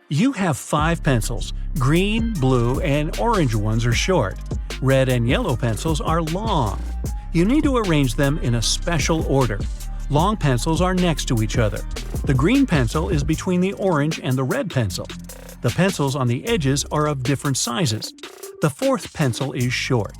You have 5 pencils. Green, blue, and orange ones are short. Red and yellow pencils are long. You need to arrange them in a special order. Long pencils are next to each other. The green pencil is between the orange and the red pencil. The pencils on the edges are of different sizes. The 4th pencil is short.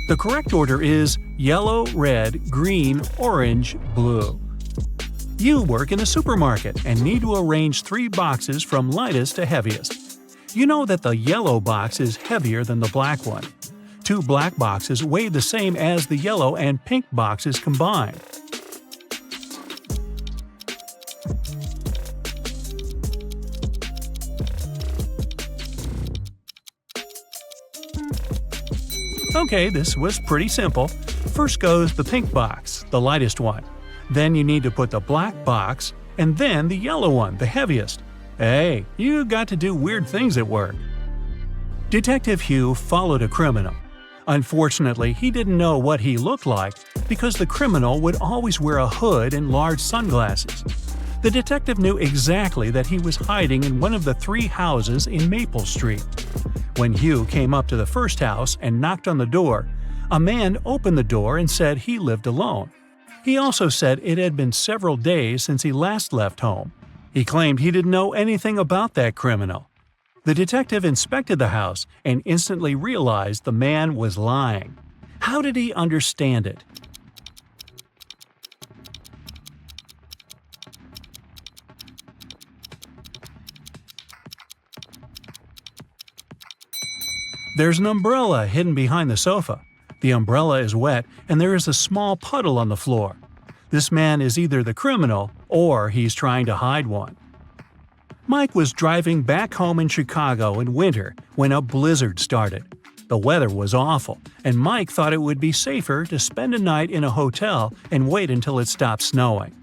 The correct order is yellow, red, green, orange, blue. You work in a supermarket and need to arrange 3 boxes from lightest to heaviest. You know that the yellow box is heavier than the black one. 2 black boxes weigh the same as the yellow and pink boxes combined. Okay, this was pretty simple. First goes the pink box, the lightest one. Then you need to put the black box, and then the yellow one, the heaviest. Hey, you got to do weird things at work. Detective Hugh followed a criminal. Unfortunately, he didn't know what he looked like because the criminal would always wear a hood and large sunglasses. The detective knew exactly that he was hiding in one of the 3 houses in Maple Street. When Hugh came up to the first house and knocked on the door, a man opened the door and said he lived alone. He also said it had been several days since he last left home. He claimed he didn't know anything about that criminal. The detective inspected the house and instantly realized the man was lying. How did he understand it? There's an umbrella hidden behind the sofa. The umbrella is wet and there is a small puddle on the floor. This man is either the criminal or he's trying to hide one. Mike was driving back home in Chicago in winter when a blizzard started. The weather was awful, and Mike thought it would be safer to spend a night in a hotel and wait until it stopped snowing.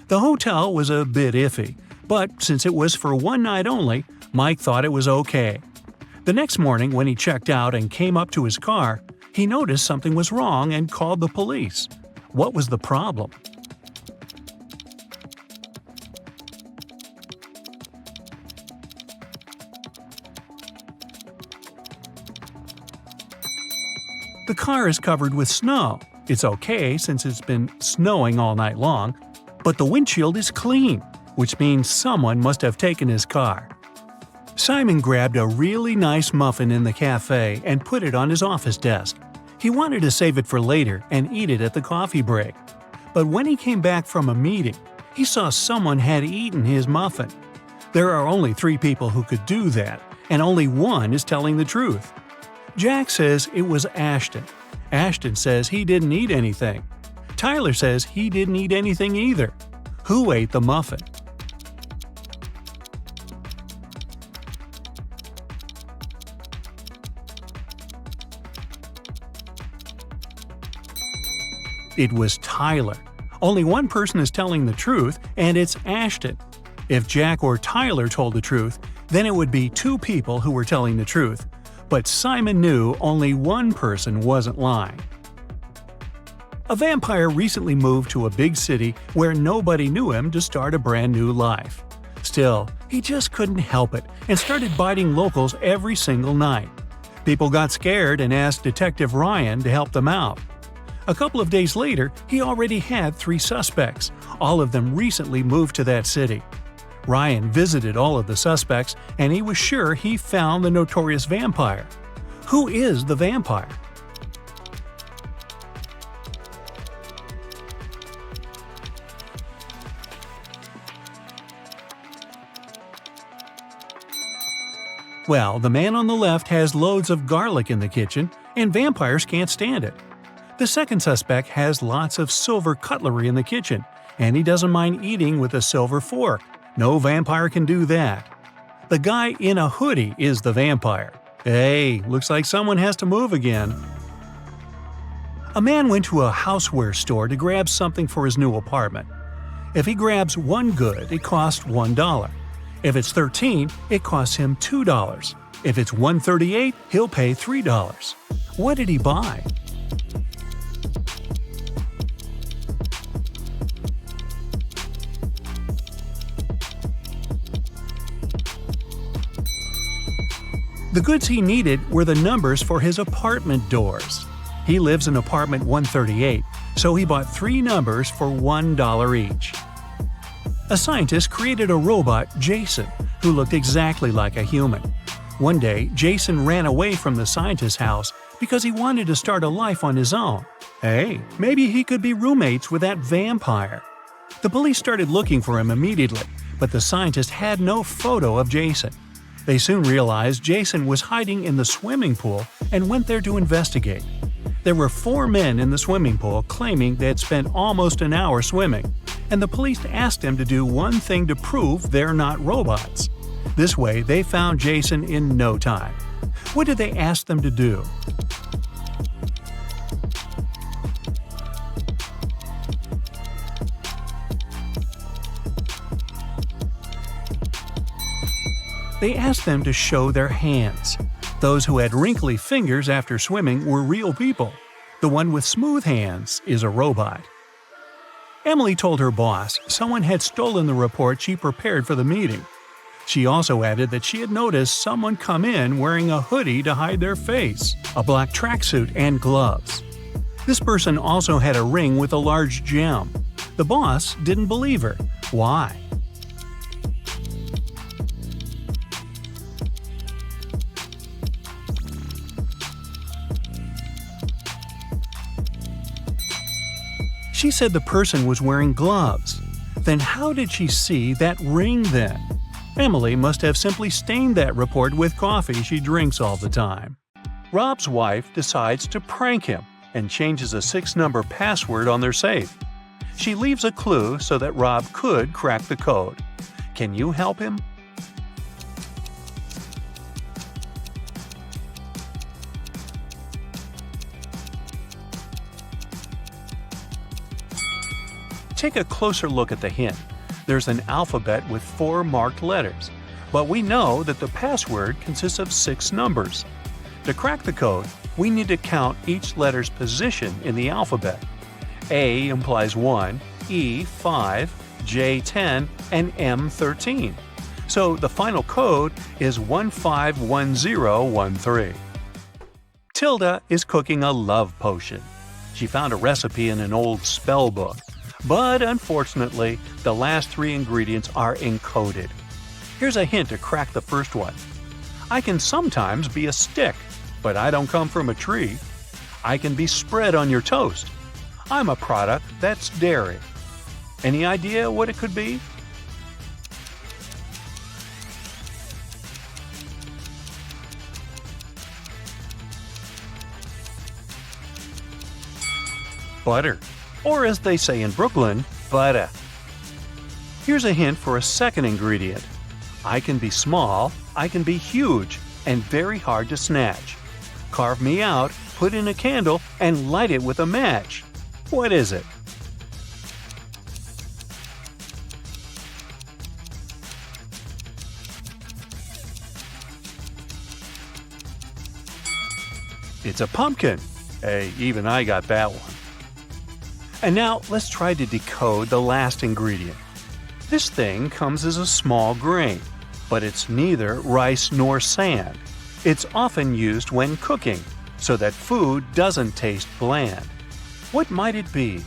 The hotel was a bit iffy, but since it was for one night only, Mike thought it was okay. The next morning when he checked out and came up to his car, he noticed something was wrong and called the police. What was the problem? The car is covered with snow. It's okay since it's been snowing all night long, but the windshield is clean, which means someone must have taken his car. Simon grabbed a really nice muffin in the cafe and put it on his office desk. He wanted to save it for later and eat it at the coffee break. But when he came back from a meeting, he saw someone had eaten his muffin. There are only 3 people who could do that, and only one is telling the truth. Jack says it was Ashton. Ashton says he didn't eat anything. Tyler says he didn't eat anything either. Who ate the muffin? It was Tyler. Only one person is telling the truth, and it's Ashton. If Jack or Tyler told the truth, then it would be 2 people who were telling the truth. But Simon knew only one person wasn't lying. A vampire recently moved to a big city where nobody knew him to start a brand new life. Still, he just couldn't help it and started biting locals every single night. People got scared and asked Detective Ryan to help them out. A couple of days later, he already had 3 suspects. All of them recently moved to that city. Ryan visited all of the suspects, and he was sure he found the notorious vampire. Who is the vampire? Well, the man on the left has loads of garlic in the kitchen, and vampires can't stand it. The second suspect has lots of silver cutlery in the kitchen, and he doesn't mind eating with a silver fork. No vampire can do that. The guy in a hoodie is the vampire. Hey, looks like someone has to move again. A man went to a houseware store to grab something for his new apartment. If he grabs one good, it costs $1. If it's 13, it costs him $2. If it's $138, he'll pay $3. What did he buy? The goods he needed were the numbers for his apartment doors. He lives in apartment 138, so he bought 3 numbers for $1 each. A scientist created a robot, Jason, who looked exactly like a human. One day, Jason ran away from the scientist's house because he wanted to start a life on his own. Hey, maybe he could be roommates with that vampire. The police started looking for him immediately, but the scientist had no photo of Jason. They soon realized Jason was hiding in the swimming pool and went there to investigate. There were 4 men in the swimming pool claiming they had spent almost an hour swimming, and the police asked them to do one thing to prove they're not robots. This way, they found Jason in no time. What did they ask them to do? They asked them to show their hands. Those who had wrinkly fingers after swimming were real people. The one with smooth hands is a robot. Emily told her boss someone had stolen the report she prepared for the meeting. She also added that she had noticed someone come in wearing a hoodie to hide their face, a black tracksuit, and gloves. This person also had a ring with a large gem. The boss didn't believe her. Why? She said the person was wearing gloves. Then how did she see that ring then? Emily must have simply stained that report with coffee she drinks all the time. Rob's wife decides to prank him and changes a 6-number password on their safe. She leaves a clue so that Rob could crack the code. Can you help him? Take a closer look at the hint. There's an alphabet with 4 marked letters, but we know that the password consists of 6 numbers. To crack the code, we need to count each letter's position in the alphabet. A implies 1, E 5, J 10, and M 13. So the final code is 151013. Tilda is cooking a love potion. She found a recipe in an old spell book. But unfortunately, the last 3 ingredients are encoded. Here's a hint to crack the first one. I can sometimes be a stick, but I don't come from a tree. I can be spread on your toast. I'm a product that's dairy. Any idea what it could be? Butter. Or as they say in Brooklyn, butter. Here's a hint for a second ingredient. I can be small, I can be huge, and very hard to snatch. Carve me out, put in a candle, and light it with a match. What is it? It's a pumpkin. Hey, even I got that one. And now let's try to decode the last ingredient. This thing comes as a small grain, but it's neither rice nor sand. It's often used when cooking, so that food doesn't taste bland. What might it be?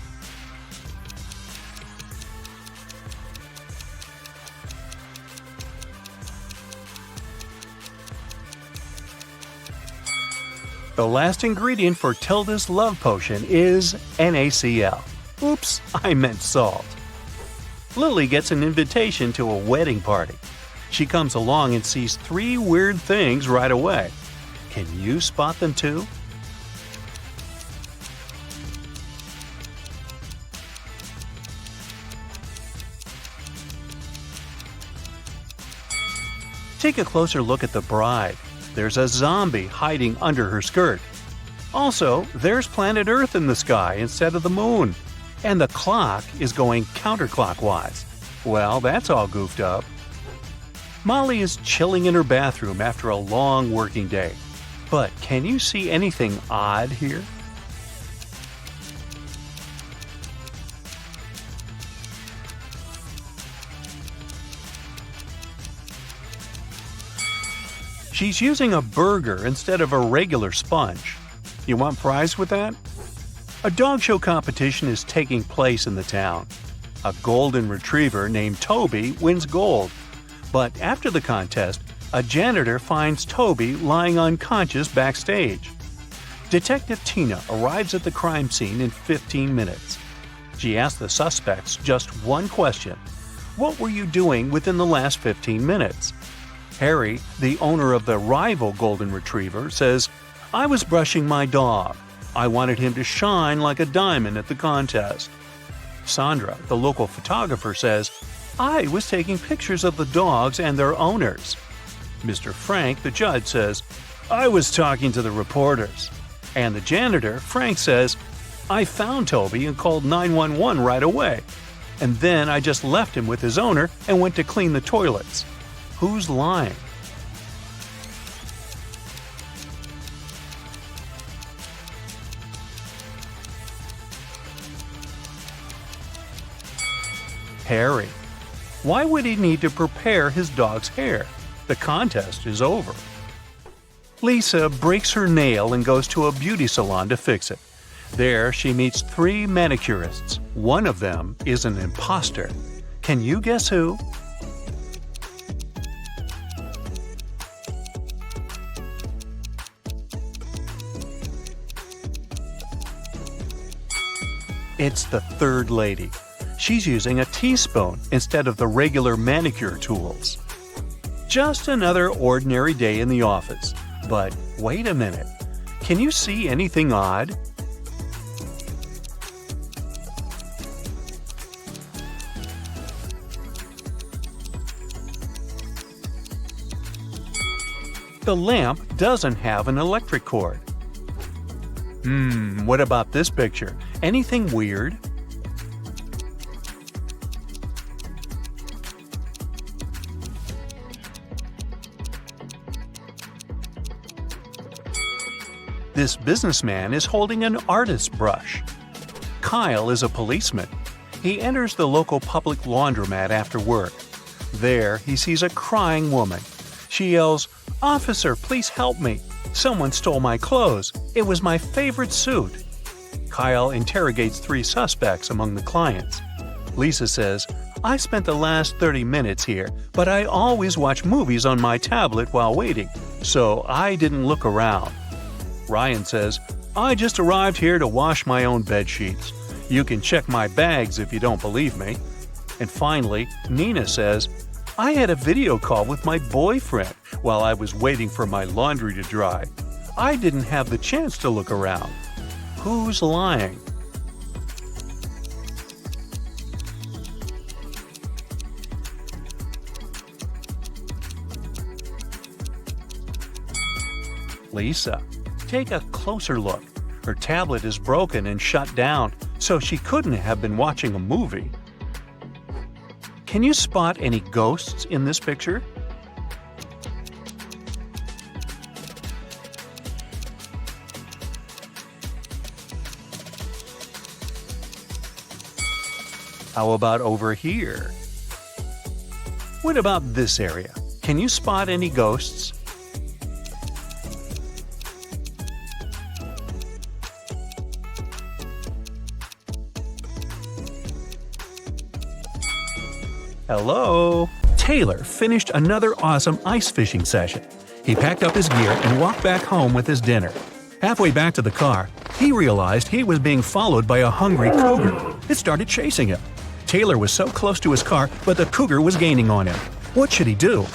The last ingredient for Tilda's love potion is NaCl. Oops, I meant salt. Lily gets an invitation to a wedding party. She comes along and sees 3 weird things right away. Can you spot them too? Take a closer look at the bride. There's a zombie hiding under her skirt. Also, there's planet Earth in the sky instead of the moon. And the clock is going counterclockwise. Well, that's all goofed up. Molly is chilling in her bathroom after a long working day. But can you see anything odd here? She's using a burger instead of a regular sponge. You want fries with that? A dog show competition is taking place in the town. A golden retriever named Toby wins gold. But after the contest, a janitor finds Toby lying unconscious backstage. Detective Tina arrives at the crime scene in 15 minutes. She asks the suspects just one question. What were you doing within the last 15 minutes? Harry, the owner of the rival golden retriever, says, "I was brushing my dog. I wanted him to shine like a diamond at the contest." Sandra, the local photographer, says, "I was taking pictures of the dogs and their owners." Mr. Frank, the judge, says, "I was talking to the reporters." And the janitor, Frank, says, "I found Toby and called 911 right away. And then I just left him with his owner and went to clean the toilets." Who's lying? Harry. Why would he need to prepare his dog's hair? The contest is over. Lisa breaks her nail and goes to a beauty salon to fix it. There, she meets 3 manicurists. One of them is an imposter. Can you guess who? It's the third lady. She's using a teaspoon instead of the regular manicure tools. Just another ordinary day in the office. But wait a minute. Can you see anything odd? The lamp doesn't have an electric cord. What about this picture? Anything weird? This businessman is holding an artist's brush. Kyle is a policeman. He enters the local public laundromat after work. There, he sees a crying woman. She yells, "Officer, please help me. Someone stole my clothes. It was my favorite suit." Kyle interrogates 3 suspects among the clients. Lisa says, "I spent the last 30 minutes here, but I always watch movies on my tablet while waiting, so I didn't look around." Ryan says, "I just arrived here to wash my own bed sheets. You can check my bags if you don't believe me." And finally, Nina says, "I had a video call with my boyfriend while I was waiting for my laundry to dry. I didn't have the chance to look around." Who's lying? Lisa. Take a closer look. Her tablet is broken and shut down, so she couldn't have been watching a movie. Can you spot any ghosts in this picture? How about over here? What about this area? Can you spot any ghosts? Hello? Taylor finished another awesome ice fishing session. He packed up his gear and walked back home with his dinner. Halfway back to the car, he realized he was being followed by a hungry cougar. It started chasing him. Taylor was so close to his car, but the cougar was gaining on him. What should he do?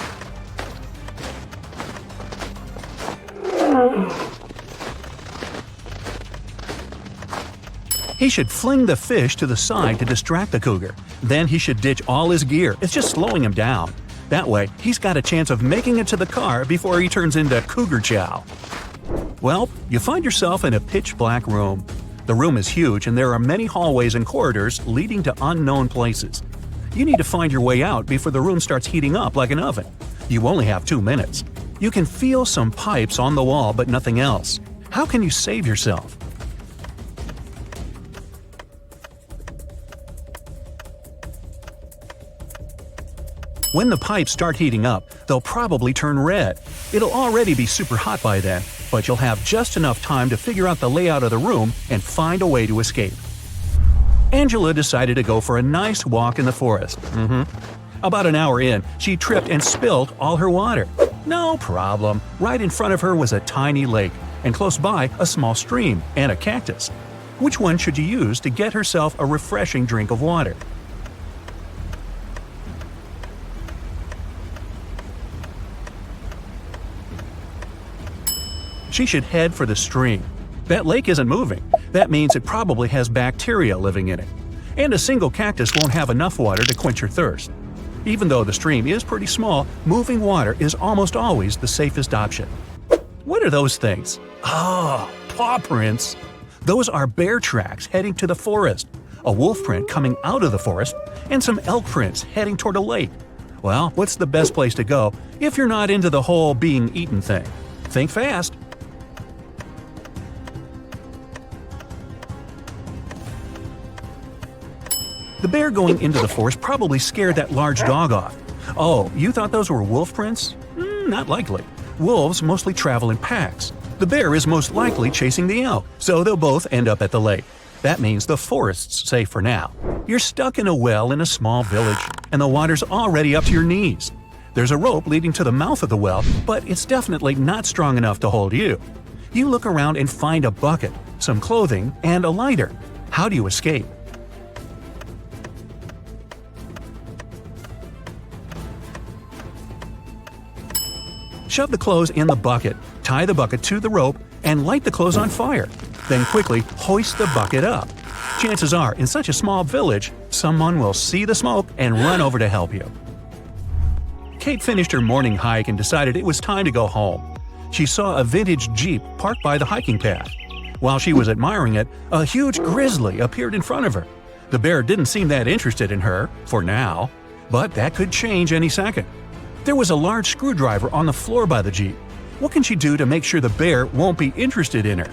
He should fling the fish to the side to distract the cougar. Then he should ditch all his gear. It's just slowing him down. That way, he's got a chance of making it to the car before he turns into Cougar Chow. Well, you find yourself in a pitch-black room. The room is huge and there are many hallways and corridors leading to unknown places. You need to find your way out before the room starts heating up like an oven. You only have 2 minutes. You can feel some pipes on the wall but nothing else. How can you save yourself? When the pipes start heating up, they'll probably turn red. It'll already be super hot by then, but you'll have just enough time to figure out the layout of the room and find a way to escape. Angela decided to go for a nice walk in the forest. About an hour in, she tripped and spilled all her water. No problem. Right in front of her was a tiny lake, and close by a small stream and a cactus. Which one should you use to get herself a refreshing drink of water? She should head for the stream. That lake isn't moving. That means it probably has bacteria living in it. And a single cactus won't have enough water to quench your thirst. Even though the stream is pretty small, moving water is almost always the safest option. What are those things? Oh, paw prints. Those are bear tracks heading to the forest, a wolf print coming out of the forest, and some elk prints heading toward a lake. Well, what's the best place to go if you're not into the whole being eaten thing? Think fast. The bear going into the forest probably scared that large dog off. Oh, you thought those were wolf prints? Not likely. Wolves mostly travel in packs. The bear is most likely chasing the elk, so they'll both end up at the lake. That means the forest's safe for now. You're stuck in a well in a small village, and the water's already up to your knees. There's a rope leading to the mouth of the well, but it's definitely not strong enough to hold you. You look around and find a bucket, some clothing, and a lighter. How do you escape? Shove the clothes in the bucket, tie the bucket to the rope, and light the clothes on fire. Then quickly hoist the bucket up. Chances are, in such a small village, someone will see the smoke and run over to help you. Kate finished her morning hike and decided it was time to go home. She saw a vintage Jeep parked by the hiking path. While she was admiring it, a huge grizzly appeared in front of her. The bear didn't seem that interested in her, for now, but that could change any second. There was a large screwdriver on the floor by the Jeep. What can she do to make sure the bear won't be interested in her?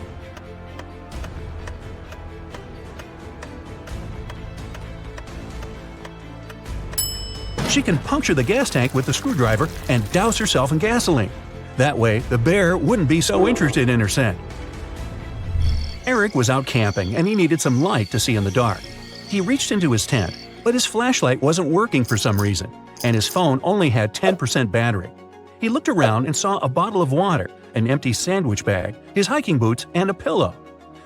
She can puncture the gas tank with the screwdriver and douse herself in gasoline. That way, the bear wouldn't be so interested in her scent. Eric was out camping and he needed some light to see in the dark. He reached into his tent, but his flashlight wasn't working for some reason, and his phone only had 10% battery. He looked around and saw a bottle of water, an empty sandwich bag, his hiking boots, and a pillow.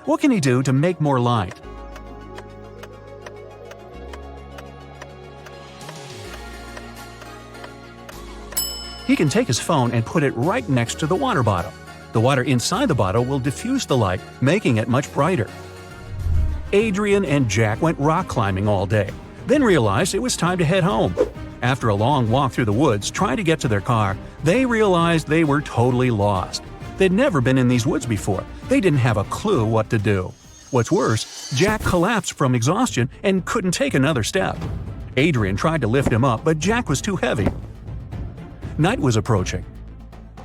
What can he do to make more light? He can take his phone and put it right next to the water bottle. The water inside the bottle will diffuse the light, making it much brighter. Adrian and Jack went rock climbing all day, then realized it was time to head home. After a long walk through the woods trying to get to their car, they realized they were totally lost. They'd never been in these woods before. They didn't have a clue what to do. What's worse, Jack collapsed from exhaustion and couldn't take another step. Adrian tried to lift him up, but Jack was too heavy. Night was approaching.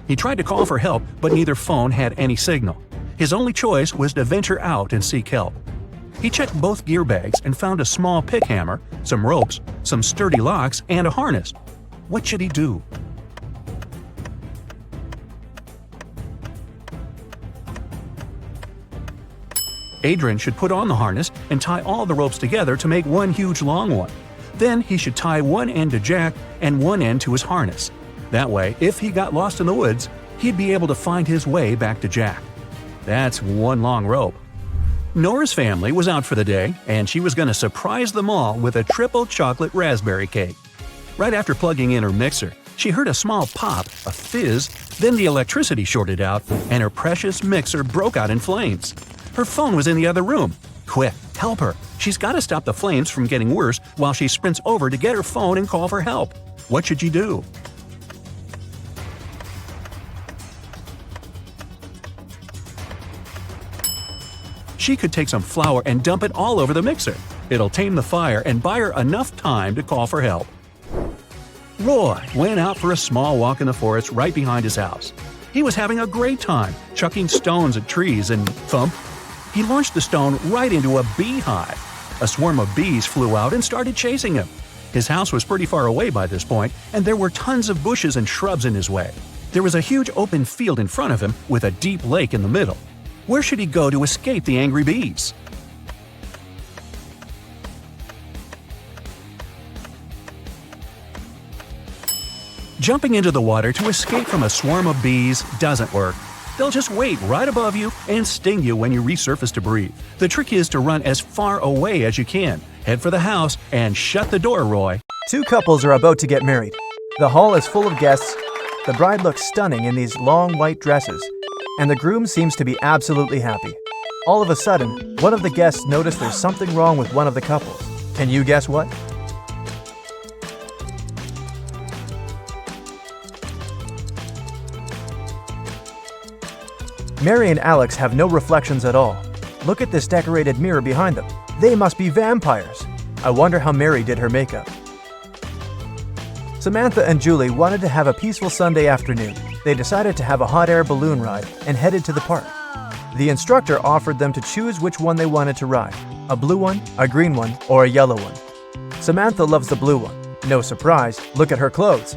He tried to call for help, but neither phone had any signal. His only choice was to venture out and seek help. He checked both gear bags and found a small pick hammer, some ropes, some sturdy locks, and a harness. What should he do? Adrian should put on the harness and tie all the ropes together to make one huge long one. Then he should tie one end to Jack and one end to his harness. That way, if he got lost in the woods, he'd be able to find his way back to Jack. That's one long rope. Nora's family was out for the day, and she was going to surprise them all with a triple chocolate raspberry cake. Right after plugging in her mixer, she heard a small pop, a fizz, then the electricity shorted out, and her precious mixer broke out in flames. Her phone was in the other room. Quick, help her. She's got to stop the flames from getting worse while she sprints over to get her phone and call for help. What should she do? She could take some flour and dump it all over the mixer. It'll tame the fire and buy her enough time to call for help. Roy went out for a small walk in the forest right behind his house. He was having a great time, chucking stones at trees and thump. He launched the stone right into a beehive. A swarm of bees flew out and started chasing him. His house was pretty far away by this point, and there were tons of bushes and shrubs in his way. There was a huge open field in front of him with a deep lake in the middle. Where should he go to escape the angry bees? Jumping into the water to escape from a swarm of bees doesn't work. They'll just wait right above you and sting you when you resurface to breathe. The trick is to run as far away as you can. Head for the house and shut the door, Roy. Two couples are about to get married. The hall is full of guests. The bride looks stunning in these long white dresses, and the groom seems to be absolutely happy. All of a sudden, one of the guests noticed there's something wrong with one of the couples. Can you guess what? Mary and Alex have no reflections at all. Look at this decorated mirror behind them. They must be vampires. I wonder how Mary did her makeup. Samantha and Julie wanted to have a peaceful Sunday afternoon. They decided to have a hot air balloon ride and headed to the park. The instructor offered them to choose which one they wanted to ride, a blue one, a green one, or a yellow one. Samantha loves the blue one. No surprise, look at her clothes.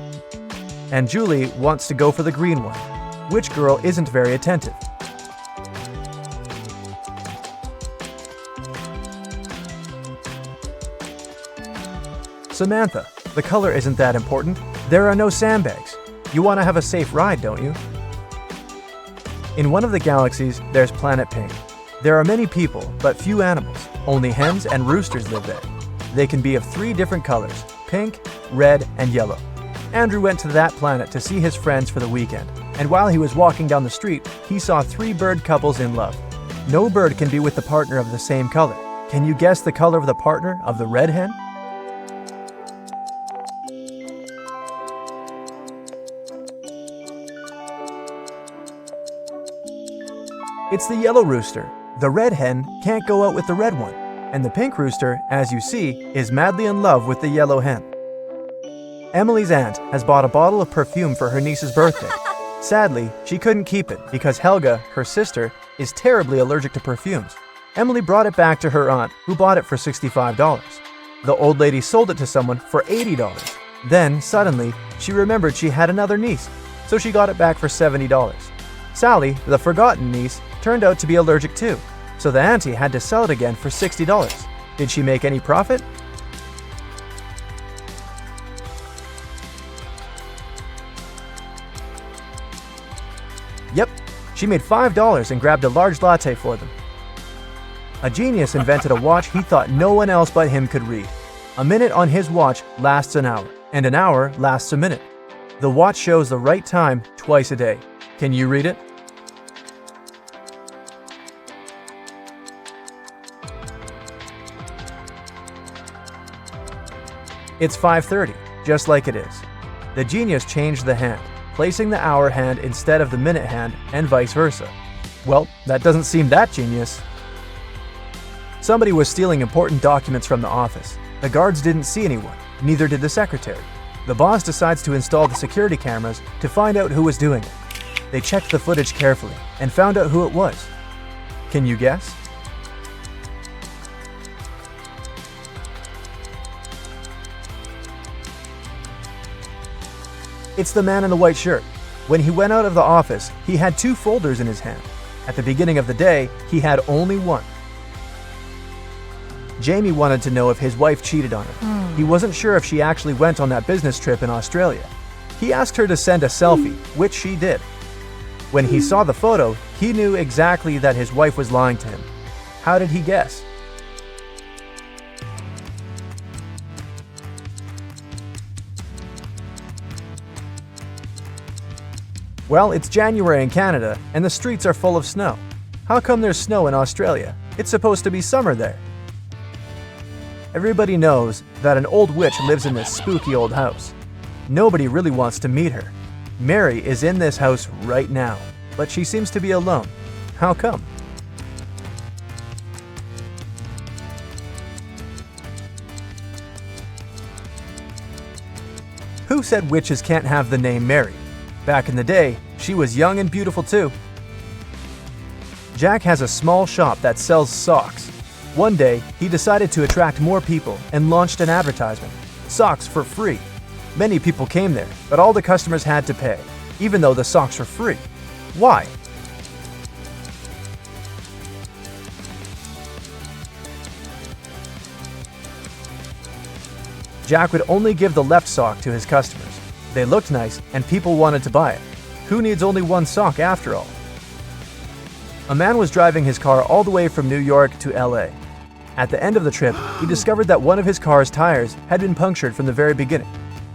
And Julie wants to go for the green one. Which girl isn't very attentive? Samantha, the color isn't that important. There are no sandbags. You want to have a safe ride, don't you? In one of the galaxies, there's Planet Pink. There are many people, but few animals. Only hens and roosters live there. They can be of 3 different colors, pink, red, and yellow. Andrew went to that planet to see his friends for the weekend, and while he was walking down the street, he saw 3 bird couples in love. No bird can be with the partner of the same color. Can you guess the color of the partner of the red hen? It's the yellow rooster. The red hen can't go out with the red one, and the pink rooster, as you see, is madly in love with the yellow hen. Emily's aunt has bought a bottle of perfume for her niece's birthday. Sadly, she couldn't keep it because Helga, her sister, is terribly allergic to perfumes. Emily brought it back to her aunt, who bought it for $65. The old lady sold it to someone for $80. Then, suddenly, she remembered she had another niece, so she got it back for $70. Sally, the forgotten niece, turned out to be allergic too, so the auntie had to sell it again for $60. Did she make any profit? Yep, she made $5 and grabbed a large latte for them. A genius invented a watch he thought no one else but him could read. A minute on his watch lasts an hour, and an hour lasts a minute. The watch shows the right time twice a day. Can you read it? It's 5:30, just like it is. The genius changed the hand, placing the hour hand instead of the minute hand, and vice versa. Well, that doesn't seem that genius. Somebody was stealing important documents from the office. The guards didn't see anyone, neither did the secretary. The boss decides to install the security cameras to find out who was doing it. They checked the footage carefully and found out who it was. Can you guess? It's the man in the white shirt. When he went out of the office, he had 2 folders in his hand. At the beginning of the day, he had only one. Jamie wanted to know if his wife cheated on him. He wasn't sure if she actually went on that business trip in Australia. He asked her to send a selfie, which she did. When he saw the photo, he knew exactly that his wife was lying to him. How did he guess? Well, it's January in Canada, and the streets are full of snow. How come there's snow in Australia? It's supposed to be summer there. Everybody knows that an old witch lives in this spooky old house. Nobody really wants to meet her. Mary is in this house right now, but she seems to be alone. How come? Who said witches can't have the name Mary? Back in the day, she was young and beautiful too. Jack has a small shop that sells socks. One day, he decided to attract more people and launched an advertisement. Socks for free. Many people came there, but all the customers had to pay, even though the socks were free. Why? Jack would only give the left sock to his customers. They looked nice and people wanted to buy it. Who needs only one sock after all? A man was driving his car all the way from New York to LA. At the end of the trip, he discovered that one of his car's tires had been punctured from the very beginning.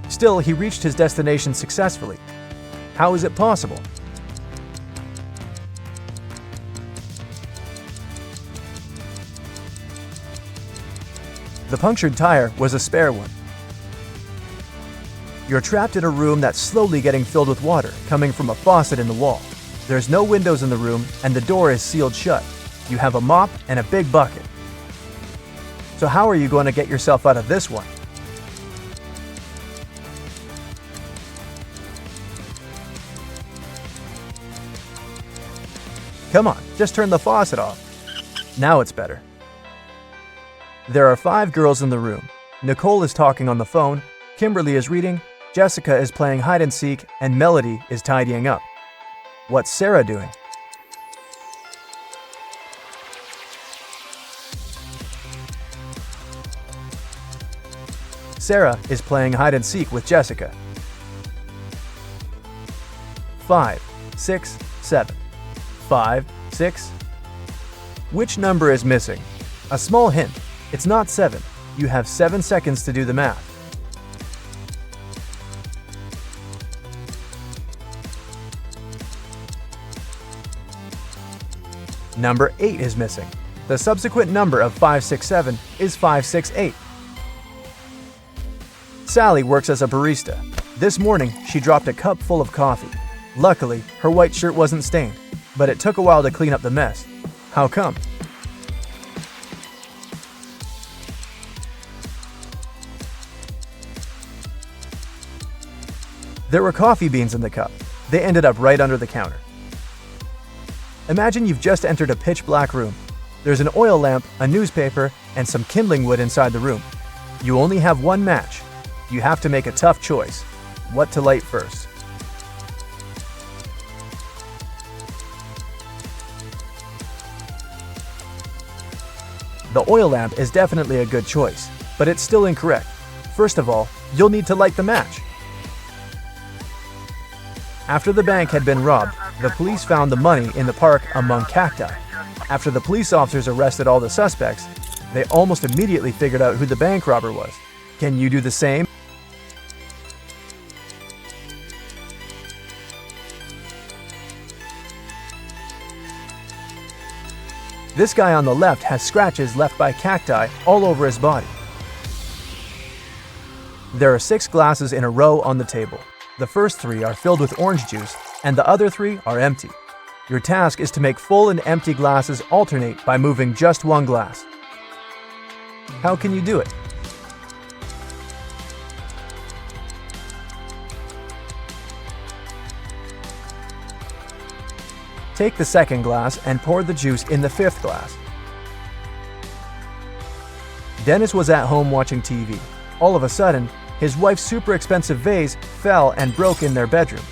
Still, he reached his destination successfully. How is it possible? The punctured tire was a spare one. You're trapped in a room that's slowly getting filled with water coming from a faucet in the wall. There's no windows in the room and the door is sealed shut. You have a mop and a big bucket. So how are you going to get yourself out of this one? Come on, just turn the faucet off. Now it's better. There are 5 girls in the room. Nicole is talking on the phone, Kimberly is reading, Jessica is playing hide and seek, and Melody is tidying up. What's Sarah doing? Sarah is playing hide and seek with Jessica. 5, 6, 7. 5, 6. Which number is missing? A small hint. It's not 7. You have 7 seconds to do the math. Number 8 is missing. The subsequent number of 567 is 568. Sally works as a barista. This morning, she dropped a cup full of coffee. Luckily, her white shirt wasn't stained, but it took a while to clean up the mess. How come? There were coffee beans in the cup. They ended up right under the counter. Imagine you've just entered a pitch-black room. There's an oil lamp, a newspaper, and some kindling wood inside the room. You only have one match. You have to make a tough choice. What to light first? The oil lamp is definitely a good choice, but it's still incorrect. First of all, you'll need to light the match. After the bank had been robbed, the police found the money in the park among cacti. After the police officers arrested all the suspects, they almost immediately figured out who the bank robber was. Can you do the same? This guy on the left has scratches left by cacti all over his body. There are 6 glasses in a row on the table. The first 3 are filled with orange juice, and the other 3 are empty. Your task is to make full and empty glasses alternate by moving just one glass. How can you do it? Take the second glass and pour the juice in the 5th glass. Dennis was at home watching TV. All of a sudden, his wife's super expensive vase fell and broke in their bedroom.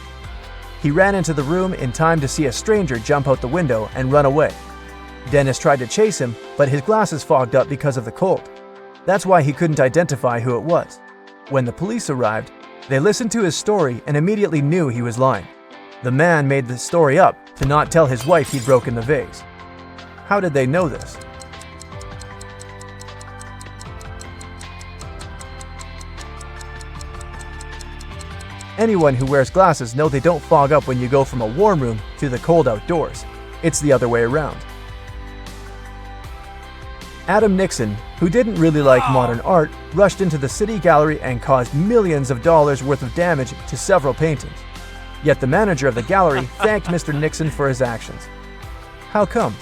He ran into the room in time to see a stranger jump out the window and run away. Dennis tried to chase him, but his glasses fogged up because of the cold. That's why he couldn't identify who it was. When the police arrived, they listened to his story and immediately knew he was lying. The man made the story up to not tell his wife he'd broken the vase. How did they know this? Anyone who wears glasses know they don't fog up when you go from a warm room to the cold outdoors. It's the other way around. Adam Nixon, who didn't really like modern art, rushed into the city gallery and caused millions of dollars worth of damage to several paintings. Yet the manager of the gallery thanked Mr. Nixon for his actions. How come?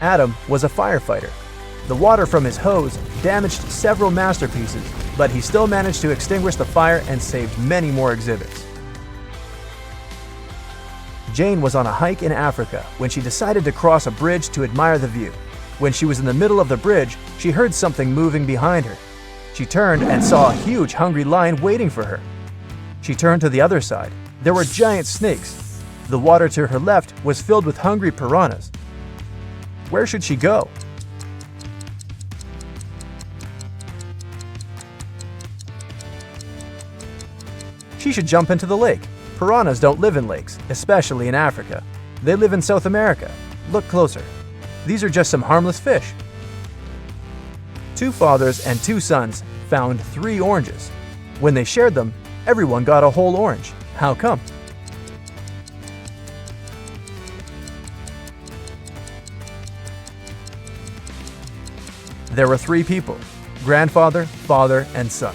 Adam was a firefighter. The water from his hose damaged several masterpieces, but he still managed to extinguish the fire and saved many more exhibits. Jane was on a hike in Africa when she decided to cross a bridge to admire the view. When she was in the middle of the bridge, she heard something moving behind her. She turned and saw a huge hungry lion waiting for her. She turned to the other side. There were giant snakes. The water to her left was filled with hungry piranhas. Where should she go? She should jump into the lake. Piranhas don't live in lakes, especially in Africa. They live in South America. Look closer. These are just some harmless fish. 2 fathers and 2 sons found 3 oranges. When they shared them, everyone got a whole orange. How come? There were 3 people: grandfather, father, and son.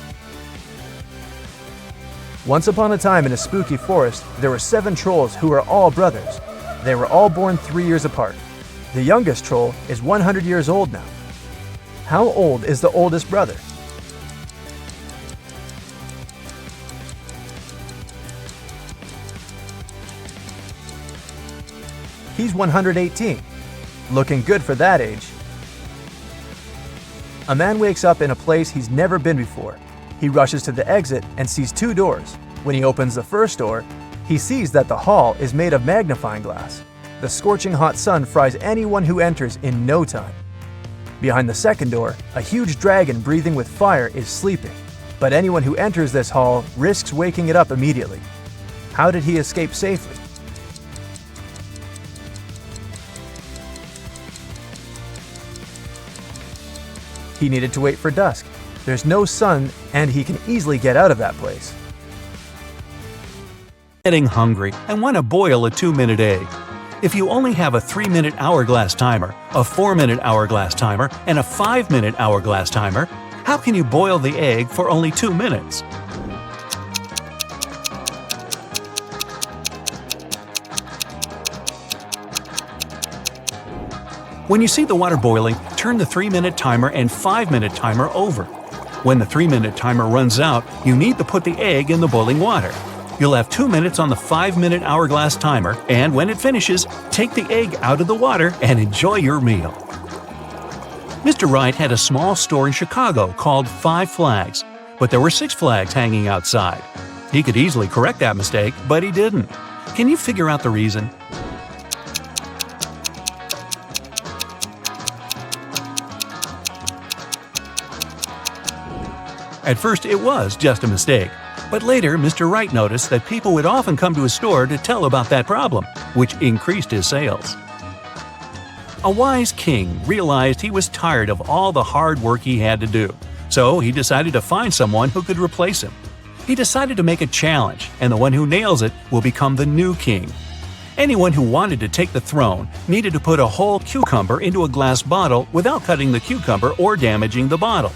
Once upon a time in a spooky forest, there were 7 trolls who were all brothers. They were all born 3 years apart. The youngest troll is 100 years old now. How old is the oldest brother? He's 118. Looking good for that age. A man wakes up in a place he's never been before. He rushes to the exit and sees 2 doors. When he opens the first door, he sees that the hall is made of magnifying glass. The scorching hot sun fries anyone who enters in no time. Behind the second door, a huge dragon breathing with fire is sleeping, but anyone who enters this hall risks waking it up immediately. How did he escape safely? He needed to wait for dusk. There's no sun, and he can easily get out of that place. Getting hungry and want to boil a 2-minute egg. If you only have a 3-minute hourglass timer, a 4-minute hourglass timer, and a 5-minute hourglass timer, how can you boil the egg for only 2 minutes? When you see the water boiling, turn the 3-minute timer and 5-minute timer over. When the 3-minute timer runs out, you need to put the egg in the boiling water. You'll have 2 minutes on the 5-minute hourglass timer, and when it finishes, take the egg out of the water and enjoy your meal. Mr. Wright had a small store in Chicago called 5 Flags, but there were 6 flags hanging outside. He could easily correct that mistake, but he didn't. Can you figure out the reason? At first, it was just a mistake. But later, Mr. Wright noticed that people would often come to his store to tell about that problem, which increased his sales. A wise king realized he was tired of all the hard work he had to do, so he decided to find someone who could replace him. He decided to make a challenge, and the one who nails it will become the new king. Anyone who wanted to take the throne needed to put a whole cucumber into a glass bottle without cutting the cucumber or damaging the bottle.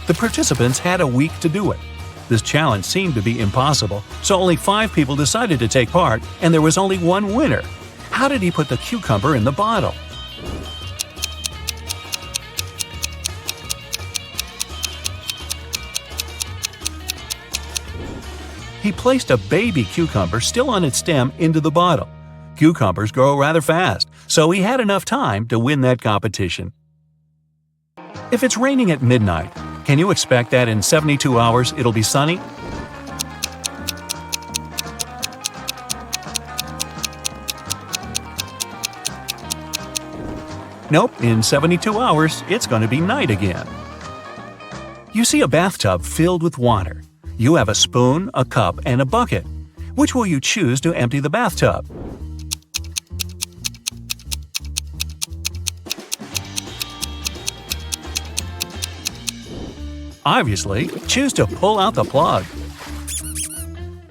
The participants had a week to do it. This challenge seemed to be impossible, so only 5 people decided to take part, and there was only one winner. How did he put the cucumber in the bottle? He placed a baby cucumber still on its stem into the bottle. Cucumbers grow rather fast, so he had enough time to win that competition. If it's raining at midnight, can you expect that in 72 hours it'll be sunny? Nope, in 72 hours it's going to be night again. You see a bathtub filled with water. You have a spoon, a cup, and a bucket. Which will you choose to empty the bathtub? Obviously, choose to pull out the plug.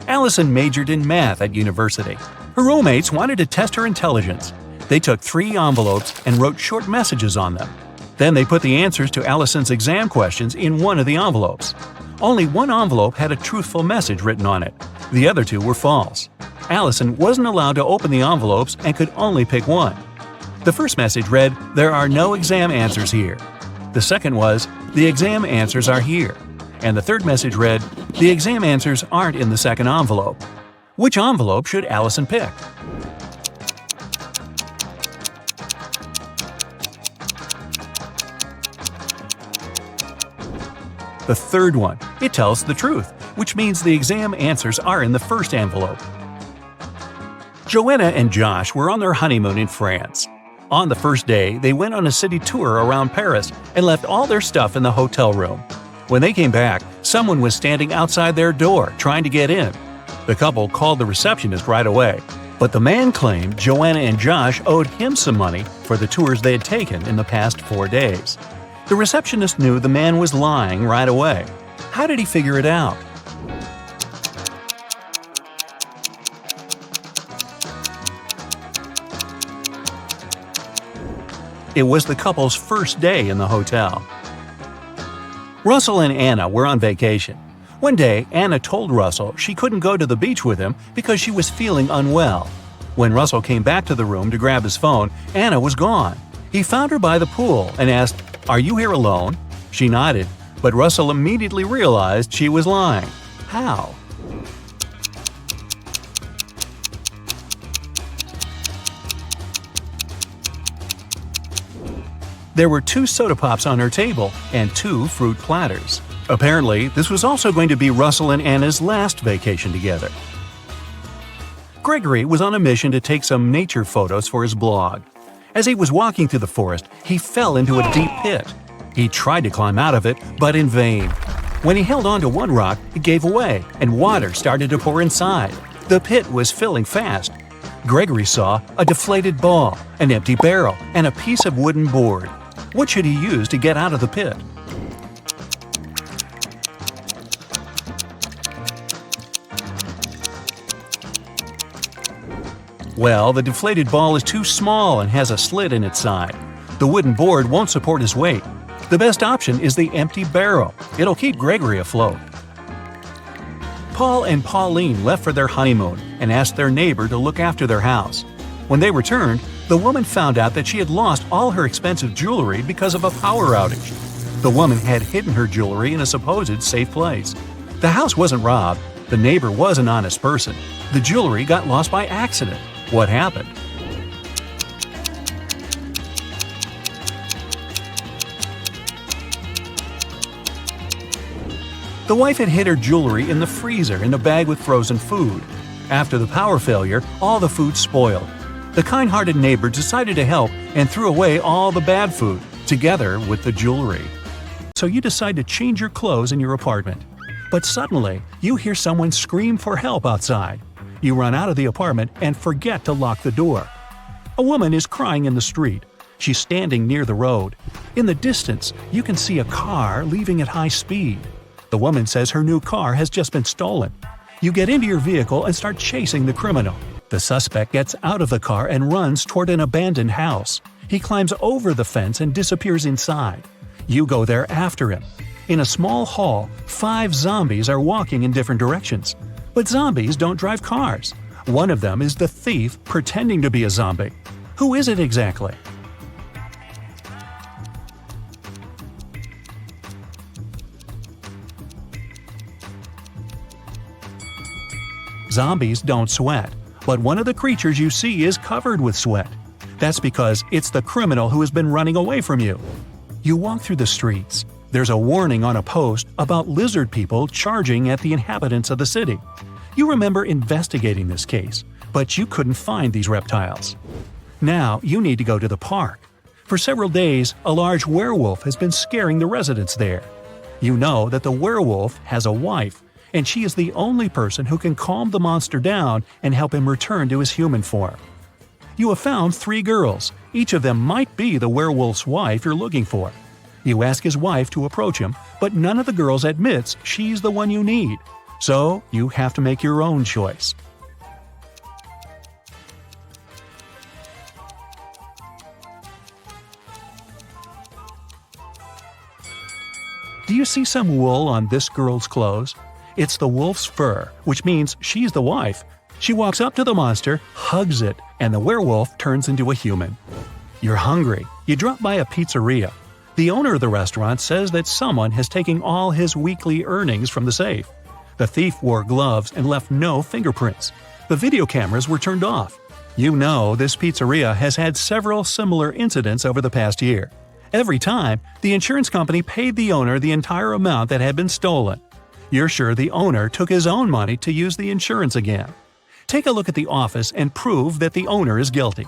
Allison majored in math at university. Her roommates wanted to test her intelligence. They took 3 envelopes and wrote short messages on them. Then they put the answers to Allison's exam questions in one of the envelopes. Only one envelope had a truthful message written on it. The other 2 were false. Allison wasn't allowed to open the envelopes and could only pick one. The first message read, "There are no exam answers here." The second was, "The exam answers are here." And the third message read, "The exam answers aren't in the second envelope." Which envelope should Allison pick? The third one. It tells the truth, which means the exam answers are in the first envelope. Joanna and Josh were on their honeymoon in France. On the first day, they went on a city tour around Paris and left all their stuff in the hotel room. When they came back, someone was standing outside their door trying to get in. The couple called the receptionist right away, but the man claimed Joanna and Josh owed him some money for the tours they had taken in the past 4 days. The receptionist knew the man was lying right away. How did he figure it out? It was the couple's first day in the hotel. Russell and Anna were on vacation. One day, Anna told Russell she couldn't go to the beach with him because she was feeling unwell. When Russell came back to the room to grab his phone, Anna was gone. He found her by the pool and asked, "Are you here alone?" She nodded, but Russell immediately realized she was lying. How? There were 2 soda pops on her table and 2 fruit platters. Apparently, this was also going to be Russell and Anna's last vacation together. Gregory was on a mission to take some nature photos for his blog. As he was walking through the forest, he fell into a deep pit. He tried to climb out of it, but in vain. When he held onto one rock, it gave away, and water started to pour inside. The pit was filling fast. Gregory saw a deflated ball, an empty barrel, and a piece of wooden board. What should he use to get out of the pit? Well, the deflated ball is too small and has a slit in its side. The wooden board won't support his weight. The best option is the empty barrel. It'll keep Gregory afloat. Paul and Pauline left for their honeymoon and asked their neighbor to look after their house. When they returned, the woman found out that she had lost all her expensive jewelry because of a power outage. The woman had hidden her jewelry in a supposed safe place. The house wasn't robbed. The neighbor was an honest person. The jewelry got lost by accident. What happened? The wife had hid her jewelry in the freezer in a bag with frozen food. After the power failure, all the food spoiled. The kind-hearted neighbor decided to help and threw away all the bad food, together with the jewelry. So you decide to change your clothes in your apartment. But suddenly, you hear someone scream for help outside. You run out of the apartment and forget to lock the door. A woman is crying in the street. She's standing near the road. In the distance, you can see a car leaving at high speed. The woman says her new car has just been stolen. You get into your vehicle and start chasing the criminal. The suspect gets out of the car and runs toward an abandoned house. He climbs over the fence and disappears inside. You go there after him. In a small hall, 5 zombies are walking in different directions. But zombies don't drive cars. One of them is the thief pretending to be a zombie. Who is it exactly? Zombies don't sweat, but one of the creatures you see is covered with sweat. That's because it's the criminal who has been running away from you. You walk through the streets. There's a warning on a post about lizard people charging at the inhabitants of the city. You remember investigating this case, but you couldn't find these reptiles. Now you need to go to the park. For several days, a large werewolf has been scaring the residents there. You know that the werewolf has a wife, and she is the only person who can calm the monster down and help him return to his human form. You have found 3 girls. Each of them might be the werewolf's wife you're looking for. You ask his wife to approach him, but none of the girls admits she's the one you need. So you have to make your own choice. Do you see some wool on this girl's clothes? It's the wolf's fur, which means she's the wife. She walks up to the monster, hugs it, and the werewolf turns into a human. You're hungry. You drop by a pizzeria. The owner of the restaurant says that someone has taken all his weekly earnings from the safe. The thief wore gloves and left no fingerprints. The video cameras were turned off. You know this pizzeria has had several similar incidents over the past year. Every time, the insurance company paid the owner the entire amount that had been stolen. You're sure the owner took his own money to use the insurance again. Take a look at the office and prove that the owner is guilty.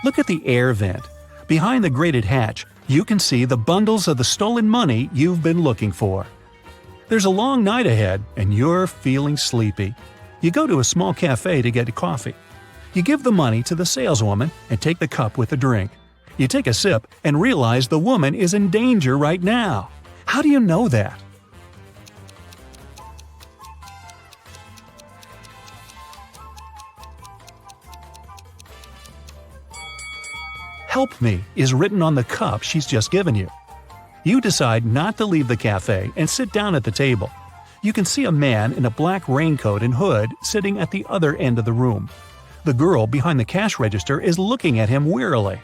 Look at the air vent. Behind the grated hatch, you can see the bundles of the stolen money you've been looking for. There's a long night ahead, and you're feeling sleepy. You go to a small cafe to get coffee. You give the money to the saleswoman and take the cup with the drink. You take a sip and realize the woman is in danger right now. How do you know that? "Help me" is written on the cup she's just given you. You decide not to leave the cafe and sit down at the table. You can see a man in a black raincoat and hood sitting at the other end of the room. The girl behind the cash register is looking at him wearily.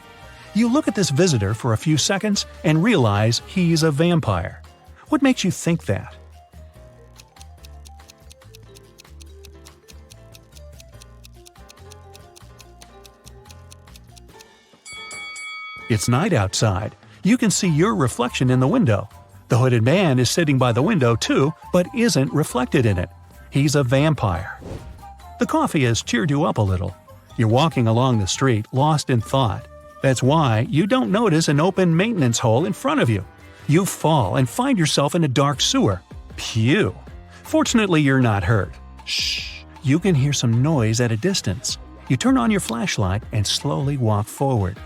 You look at this visitor for a few seconds and realize he's a vampire. What makes you think that? It's night outside. You can see your reflection in the window. The hooded man is sitting by the window too, but isn't reflected in it. He's a vampire. The coffee has cheered you up a little. You're walking along the street, lost in thought. That's why you don't notice an open maintenance hole in front of you. You fall and find yourself in a dark sewer. Phew! Fortunately, you're not hurt. Shh! You can hear some noise at a distance. You turn on your flashlight and slowly walk forward.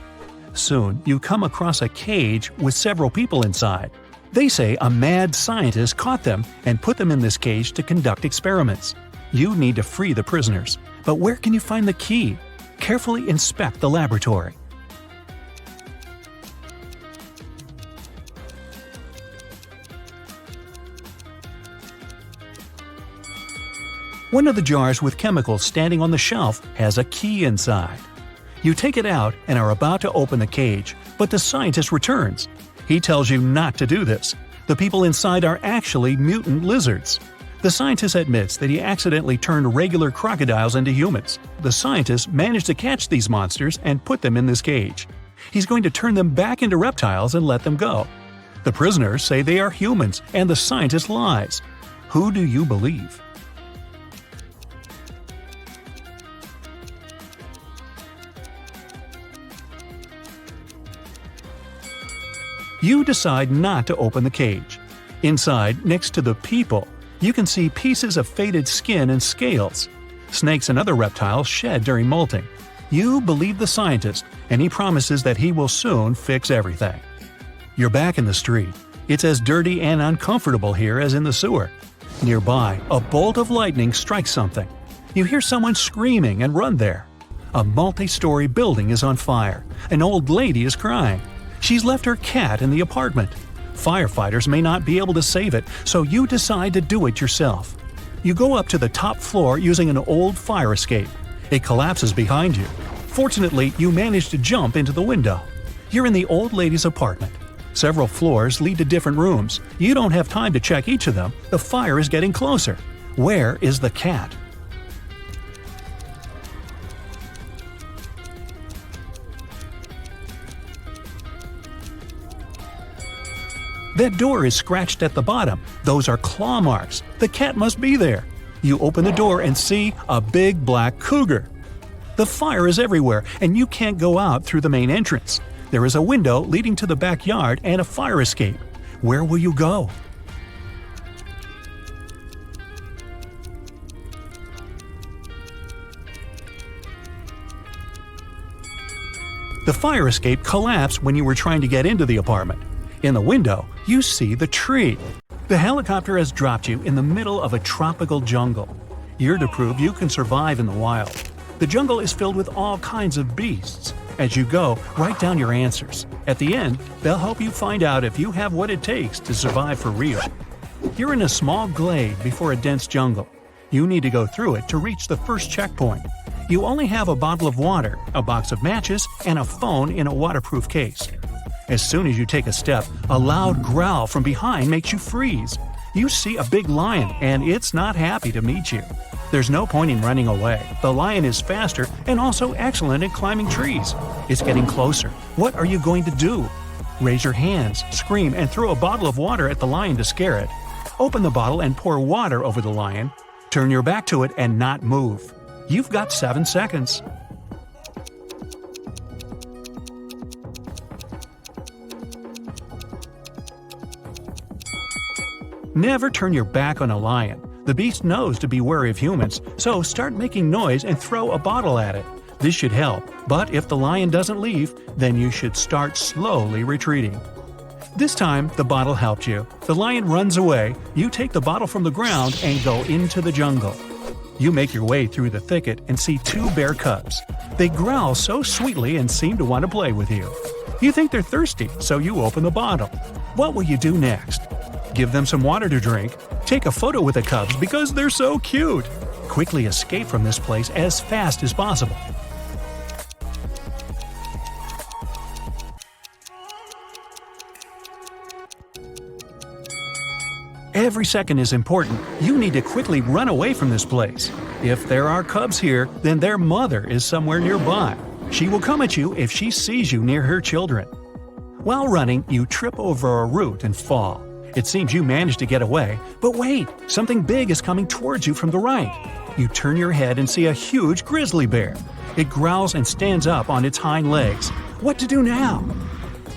Soon, you come across a cage with several people inside. They say a mad scientist caught them and put them in this cage to conduct experiments. You need to free the prisoners. But where can you find the key? Carefully inspect the laboratory. One of the jars with chemicals standing on the shelf has a key inside. You take it out and are about to open the cage, but the scientist returns. He tells you not to do this. The people inside are actually mutant lizards. The scientist admits that he accidentally turned regular crocodiles into humans. The scientist managed to catch these monsters and put them in this cage. He's going to turn them back into reptiles and let them go. The prisoners say they are humans, and the scientist lies. Who do you believe? You decide not to open the cage. Inside, next to the people, you can see pieces of faded skin and scales. Snakes and other reptiles shed during molting. You believe the scientist, and he promises that he will soon fix everything. You're back in the street. It's as dirty and uncomfortable here as in the sewer. Nearby, a bolt of lightning strikes something. You hear someone screaming and run there. A multi-story building is on fire. An old lady is crying. She's left her cat in the apartment. Firefighters may not be able to save it, so you decide to do it yourself. You go up to the top floor using an old fire escape. It collapses behind you. Fortunately, you manage to jump into the window. You're in the old lady's apartment. Several floors lead to different rooms. You don't have time to check each of them. The fire is getting closer. Where is the cat? That door is scratched at the bottom. Those are claw marks. The cat must be there. You open the door and see a big black cougar. The fire is everywhere, and you can't go out through the main entrance. There is a window leading to the backyard and a fire escape. Where will you go? The fire escape collapsed when you were trying to get into the apartment. In the window, you see the tree. The helicopter has dropped you in the middle of a tropical jungle. You're to prove you can survive in the wild. The jungle is filled with all kinds of beasts. As you go, write down your answers. At the end, they'll help you find out if you have what it takes to survive for real. You're in a small glade before a dense jungle. You need to go through it to reach the first checkpoint. You only have a bottle of water, a box of matches, and a phone in a waterproof case. As soon as you take a step, a loud growl from behind makes you freeze. You see a big lion, and it's not happy to meet you. There's no point in running away. The lion is faster and also excellent at climbing trees. It's getting closer. What are you going to do? Raise your hands, scream, and throw a bottle of water at the lion to scare it. Open the bottle and pour water over the lion. Turn your back to it and not move. You've got 7 seconds. Never turn your back on a lion. The beast knows to be wary of humans, so start making noise and throw a bottle at it. This should help, but if the lion doesn't leave, then you should start slowly retreating. This time, the bottle helped you. The lion runs away, you take the bottle from the ground and go into the jungle. You make your way through the thicket and see 2 bear cubs. They growl so sweetly and seem to want to play with you. You think they're thirsty, so you open the bottle. What will you do next? Give them some water to drink. Take a photo with the cubs because they're so cute. Quickly escape from this place as fast as possible. Every second is important. You need to quickly run away from this place. If there are cubs here, then their mother is somewhere nearby. She will come at you if she sees you near her children. While running, you trip over a root and fall. It seems you managed to get away, but wait, something big is coming towards you from the right. You turn your head and see a huge grizzly bear. It growls and stands up on its hind legs. What to do now?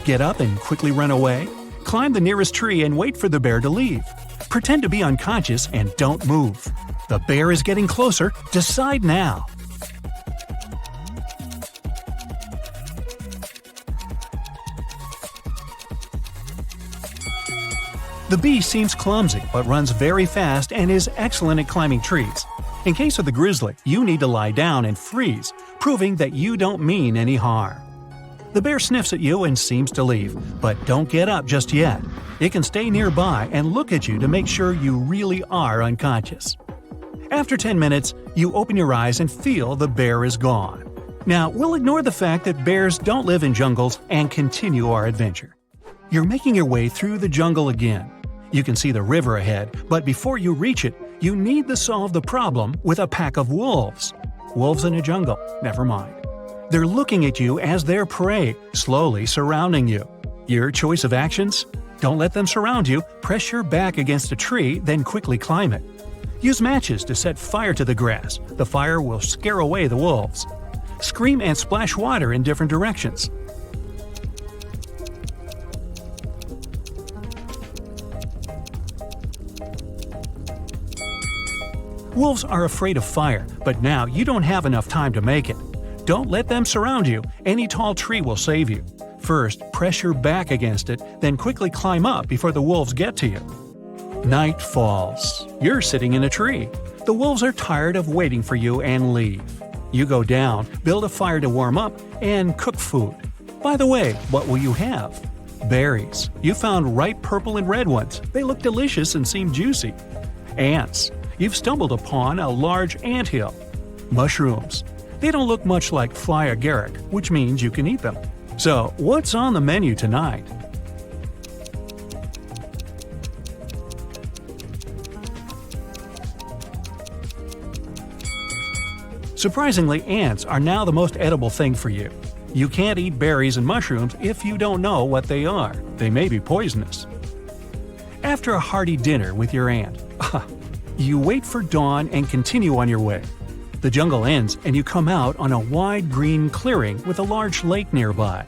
Get up and quickly run away? Climb the nearest tree and wait for the bear to leave. Pretend to be unconscious and don't move. The bear is getting closer. Decide now. The beast seems clumsy but runs very fast and is excellent at climbing trees. In case of the grizzly, you need to lie down and freeze, proving that you don't mean any harm. The bear sniffs at you and seems to leave, but don't get up just yet. It can stay nearby and look at you to make sure you really are unconscious. After 10 minutes, you open your eyes and feel the bear is gone. Now, we'll ignore the fact that bears don't live in jungles and continue our adventure. You're making your way through the jungle again. You can see the river ahead, but before you reach it, you need to solve the problem with a pack of wolves. Wolves in a jungle, never mind. They're looking at you as their prey, slowly surrounding you. Your choice of actions? Don't let them surround you, press your back against a tree, then quickly climb it. Use matches to set fire to the grass. The fire will scare away the wolves. Scream and splash water in different directions. Wolves are afraid of fire, but now you don't have enough time to make it. Don't let them surround you. Any tall tree will save you. First, press your back against it, then quickly climb up before the wolves get to you. Night falls. You're sitting in a tree. The wolves are tired of waiting for you and leave. You go down, build a fire to warm up, and cook food. By the way, what will you have? Berries. You found ripe purple and red ones. They look delicious and seem juicy. Ants. You've stumbled upon a large anthill. Mushrooms. They don't look much like fly agaric, which means you can eat them. So, what's on the menu tonight? Surprisingly, ants are now the most edible thing for you. You can't eat berries and mushrooms if you don't know what they are. They may be poisonous. After a hearty dinner with your aunt, you wait for dawn and continue on your way. The jungle ends and you come out on a wide green clearing with a large lake nearby.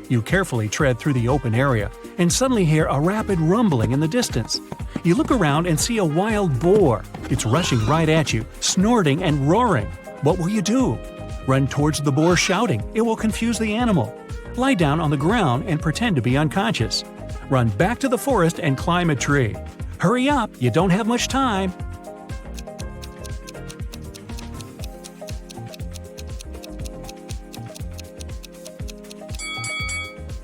You carefully tread through the open area and suddenly hear a rapid rumbling in the distance. You look around and see a wild boar. It's rushing right at you, snorting and roaring. What will you do? Run towards the boar shouting. It will confuse the animal. Lie down on the ground and pretend to be unconscious. Run back to the forest and climb a tree. Hurry up, you don't have much time.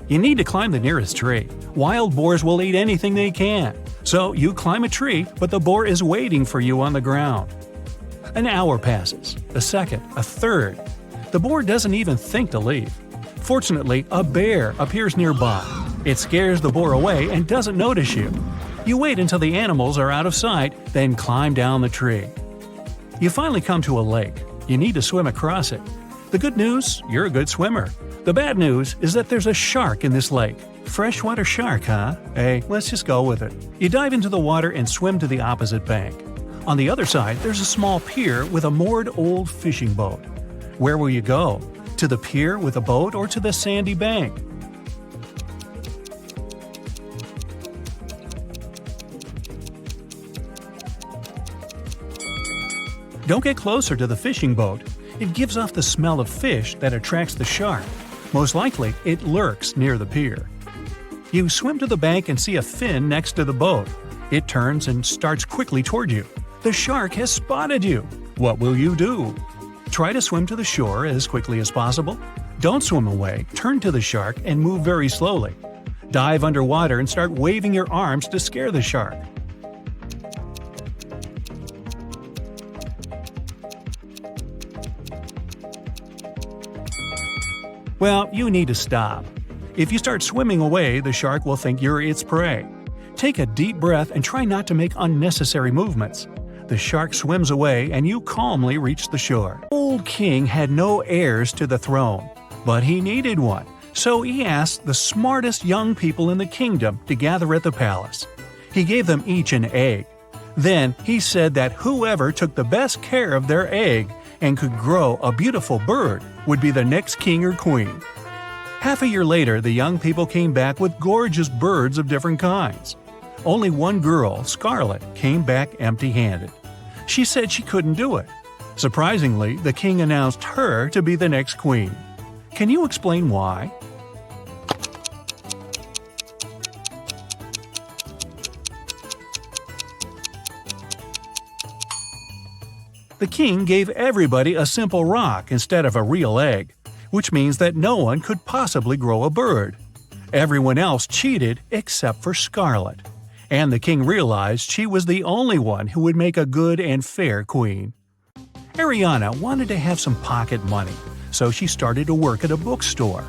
You need to climb the nearest tree. Wild boars will eat anything they can. So you climb a tree, but the boar is waiting for you on the ground. An hour passes, a second, a third. The boar doesn't even think to leave. Fortunately, a bear appears nearby. It scares the boar away and doesn't notice you. You wait until the animals are out of sight, then climb down the tree. You finally come to a lake. You need to swim across it. The good news, you're a good swimmer. The bad news is that there's a shark in this lake. Freshwater shark, huh? Hey, let's just go with it. You dive into the water and swim to the opposite bank. On the other side, there's a small pier with a moored old fishing boat. Where will you go? To the pier with a boat or to the sandy bank? Don't get closer to the fishing boat. It gives off the smell of fish that attracts the shark. Most likely, it lurks near the pier. You swim to the bank and see a fin next to the boat. It turns and starts quickly toward you. The shark has spotted you. What will you do? Try to swim to the shore as quickly as possible. Don't swim away, turn to the shark and move very slowly. Dive underwater and start waving your arms to scare the shark. Well, you need to stop. If you start swimming away, the shark will think you're its prey. Take a deep breath and try not to make unnecessary movements. The shark swims away and you calmly reach the shore. Old king had no heirs to the throne, but he needed one, so he asked the smartest young people in the kingdom to gather at the palace. He gave them each an egg. Then he said that whoever took the best care of their egg and could grow a beautiful bird would be the next king or queen. Half a year later, the young people came back with gorgeous birds of different kinds. Only one girl, Scarlet, came back empty-handed. She said she couldn't do it. Surprisingly, the king announced her to be the next queen. Can you explain why? The king gave everybody a simple rock instead of a real egg, which means that no one could possibly grow a bird. Everyone else cheated except for Scarlet, and the king realized she was the only one who would make a good and fair queen. Ariana wanted to have some pocket money, so she started to work at a bookstore.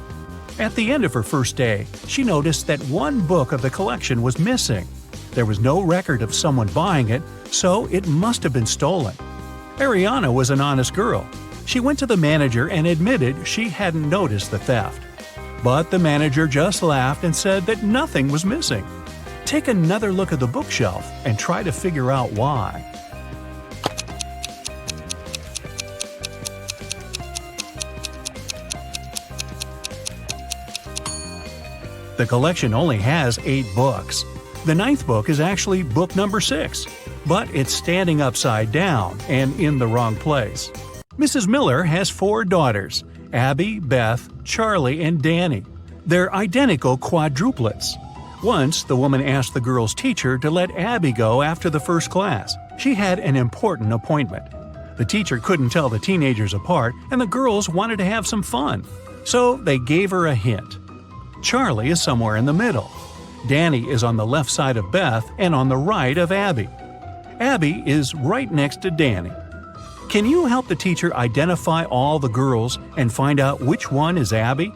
At the end of her first day, she noticed that one book of the collection was missing. There was no record of someone buying it, so it must have been stolen. Ariana was an honest girl. She went to the manager and admitted she hadn't noticed the theft. But the manager just laughed and said that nothing was missing. Take another look at the bookshelf and try to figure out why. The collection only has 8 books. The 9th book is actually book number 6, but it's standing upside down and in the wrong place. Mrs. Miller has 4 daughters, Abby, Beth, Charlie, and Danny. They're identical quadruplets. Once, the woman asked the girl's teacher to let Abby go after the first class. She had an important appointment. The teacher couldn't tell the teenagers apart, and the girls wanted to have some fun. So they gave her a hint. Charlie is somewhere in the middle. Danny is on the left side of Beth and on the right of Abby. Abby is right next to Danny. Can you help the teacher identify all the girls and find out which one is Abby?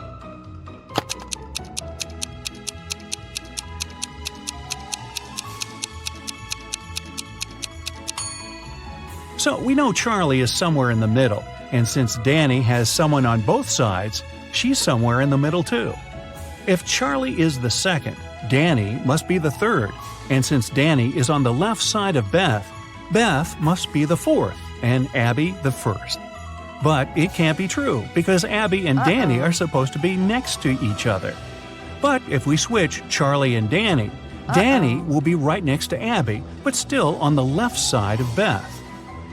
So we know Charlie is somewhere in the middle, and since Danny has someone on both sides, she's somewhere in the middle too. If Charlie is the second, Danny must be the third, and since Danny is on the left side of Beth, Beth must be the fourth, and Abby the first. But it can't be true, because Abby and Danny are supposed to be next to each other. But if we switch Charlie and Danny, Danny will be right next to Abby, but still on the left side of Beth.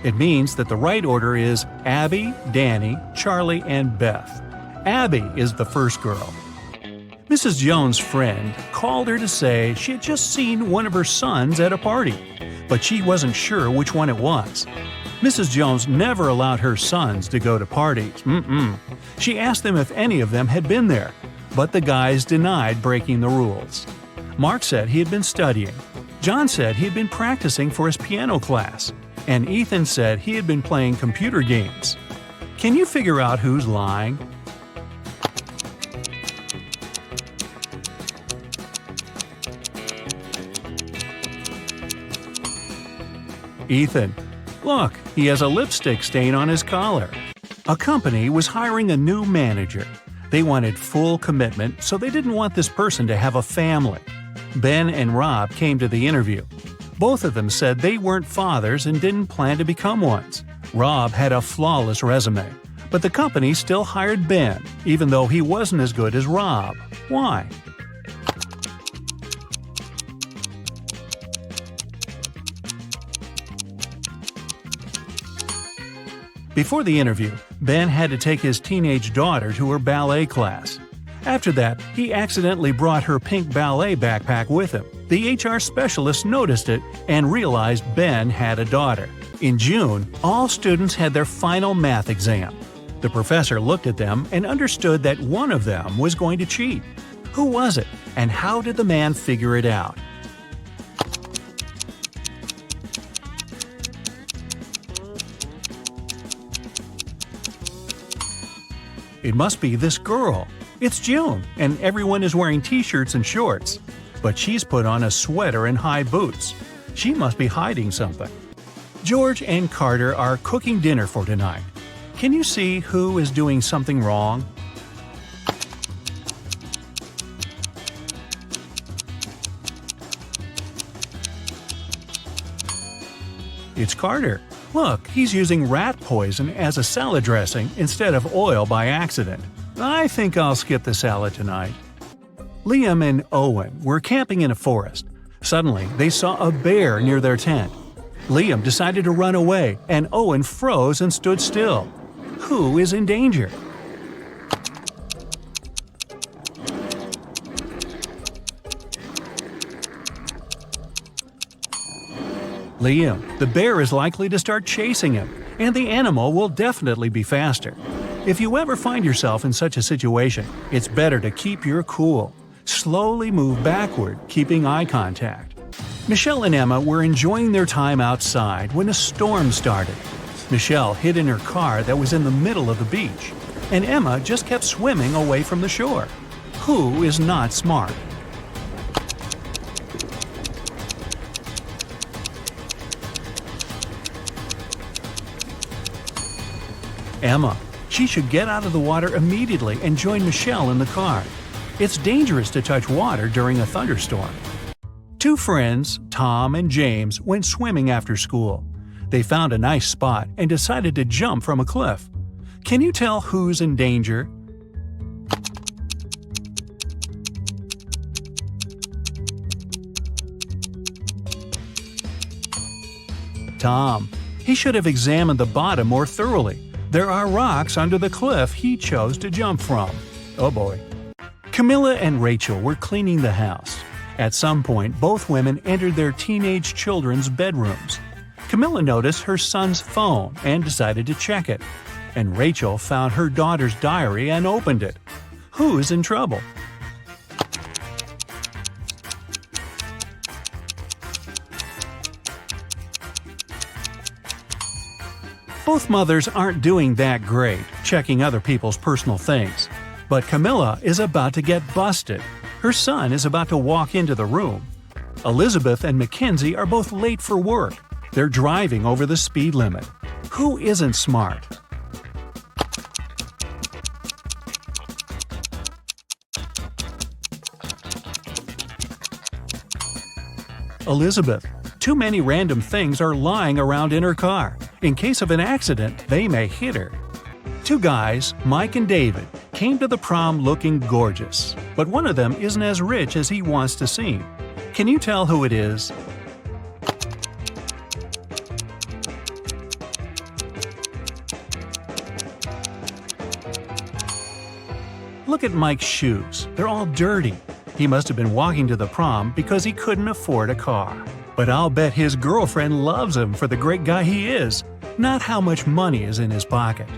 It means that the right order is Abby, Danny, Charlie, and Beth. Abby is the first girl. Mrs. Jones' friend called her to say she had just seen one of her sons at a party, but she wasn't sure which one it was. Mrs. Jones never allowed her sons to go to parties. She asked them if any of them had been there, but the guys denied breaking the rules. Mark said he had been studying. John said he had been practicing for his piano class, and Ethan said he had been playing computer games. Can you figure out who's lying? Ethan. Look, he has a lipstick stain on his collar. A company was hiring a new manager. They wanted full commitment, so they didn't want this person to have a family. Ben and Rob came to the interview. Both of them said they weren't fathers and didn't plan to become ones. Rob had a flawless resume, but the company still hired Ben, even though he wasn't as good as Rob. Why? Before the interview, Ben had to take his teenage daughter to her ballet class. After that, he accidentally brought her pink ballet backpack with him. The HR specialist noticed it and realized Ben had a daughter. In June, all students had their final math exam. The professor looked at them and understood that one of them was going to cheat. Who was it, and how did the man figure it out? It must be this girl. It's June, and everyone is wearing t-shirts and shorts. But she's put on a sweater and high boots. She must be hiding something. George and Carter are cooking dinner for tonight. Can you see who is doing something wrong? It's Carter. Look, he's using rat poison as a salad dressing instead of oil by accident. I think I'll skip the salad tonight. Liam and Owen were camping in a forest. Suddenly, they saw a bear near their tent. Liam decided to run away, and Owen froze and stood still. Who is in danger? Liam. The bear is likely to start chasing him, and the animal will definitely be faster. If you ever find yourself in such a situation, it's better to keep your cool. Slowly move backward, keeping eye contact. Michelle and Emma were enjoying their time outside when a storm started. Michelle hid in her car that was in the middle of the beach, and Emma just kept swimming away from the shore. Who is not smart? Emma. She should get out of the water immediately and join Michelle in the car. It's dangerous to touch water during a thunderstorm. Two friends, Tom and James, went swimming after school. They found a nice spot and decided to jump from a cliff. Can you tell who's in danger? Tom. He should have examined the bottom more thoroughly. There are rocks under the cliff he chose to jump from. Oh boy. Camilla and Rachel were cleaning the house. At some point, both women entered their teenage children's bedrooms. Camilla noticed her son's phone and decided to check it. And Rachel found her daughter's diary and opened it. Who's in trouble? Both mothers aren't doing that great, checking other people's personal things. But Camilla is about to get busted. Her son is about to walk into the room. Elizabeth and Mackenzie are both late for work. They're driving over the speed limit. Who isn't smart? Elizabeth. Too many random things are lying around in her car. In case of an accident, they may hit her. Two guys, Mike and David, came to the prom looking gorgeous, but one of them isn't as rich as he wants to seem. Can you tell who it is? Look at Mike's shoes. They're all dirty. He must have been walking to the prom because he couldn't afford a car. But I'll bet his girlfriend loves him for the great guy he is, not how much money is in his pocket.